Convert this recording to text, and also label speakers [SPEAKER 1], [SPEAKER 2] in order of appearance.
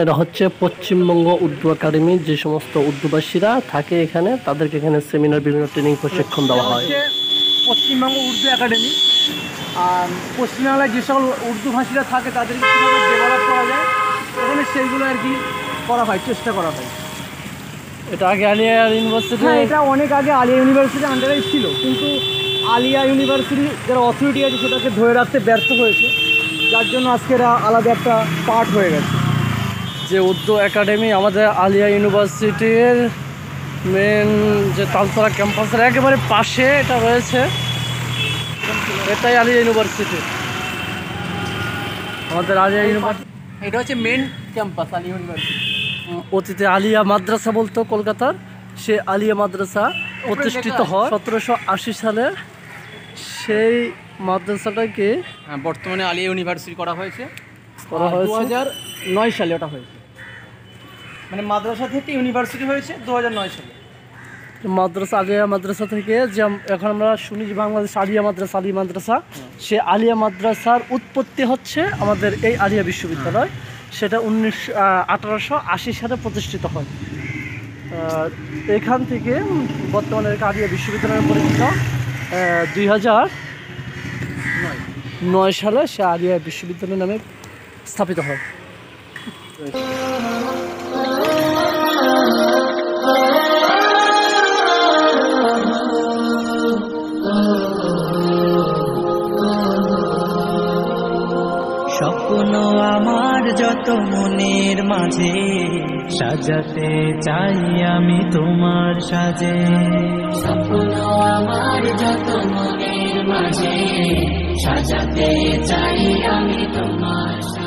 [SPEAKER 1] এরা হচ্ছে পশ্চিমবঙ্গ উর্দু একাডেমি, যে সমস্ত উর্দুভাষীরা থাকে এখানে তাদেরকে এখানে সেমিনার, বিভিন্ন ট্রেনিং প্রশিক্ষণ দেওয়া হয়।
[SPEAKER 2] পশ্চিমবঙ্গ উর্দু একাডেমি, আর পশ্চিমবাংলায় যে সকল উর্দু ভাষীরা থাকে তাদেরকে কীভাবে ডেভেলপ করা যায় এখানে সেইগুলো আর কি করা হয়, চেষ্টা করা হয়।
[SPEAKER 1] এটা আগে আলিয়া ইউনিভার্সিটি,
[SPEAKER 2] হ্যাঁ, এটা অনেক আগে আলিয়া ইউনিভার্সিটির আন্ডারেই ছিল, কিন্তু আলিয়া ইউনিভার্সিটি যারা অথরিটি আছে সেটাকে ধরে রাখতে ব্যর্থ হয়েছে, যার জন্য আজকে এরা আলাদা একটা পার্ট হয়ে গেছে।
[SPEAKER 1] যে উর্দু একাডেমি আমাদের আলিয়া ইউনিভার্সিটির মেন যে তালতলা ক্যাম্পাসের একেবারে পাশে এটা রয়েছে, এটাই আলিয়া ইউনিভার্সিটি। আমাদের আলিয়া ইউনিভার্সিটি
[SPEAKER 2] এটা হচ্ছে মেন ক্যাম্পাস আলিয়া ইউনিভার্সিটি।
[SPEAKER 1] অতীতে আলিয়া মাদ্রাসা বলতো কলকাতার, সে আলিয়া মাদ্রাসা প্রতিষ্ঠিত হয় 1780 সালে। সেই মাদ্রাসাটাকে
[SPEAKER 2] বর্তমানে আলিয়া ইউনিভার্সিটি করা হয়েছে 2009 সালে। ওটা হয়েছে মানে মাদ্রাসা থেকে ইউনিভার্সিটি হয়েছে 2009 সালে।
[SPEAKER 1] মাদ্রাসা, আলিয়া মাদ্রাসা থেকে যে এখন আমরা শুনি যে বাংলাদেশ আলিয়া মাদ্রাসা, সে আলিয়া মাদ্রাসার উৎপত্তি হচ্ছে আমাদের এই আলিয়া বিশ্ববিদ্যালয়। সেটা 1880 সালে প্রতিষ্ঠিত হয়। এখান থেকে বর্তমানে আলিয়া বিশ্ববিদ্যালয় পরিচিত। 2009 সালে সে আলিয়া বিশ্ববিদ্যালয় নামে স্থাপিত হয়।
[SPEAKER 3] স্বপ্ন আমার যত মনের মাঝে সাজাতে চাই আমি তোমার সাজে।
[SPEAKER 4] স্বপ্ন আমার যত মনের মাঝে সাজাতে চাই আমি তোমার সাজে।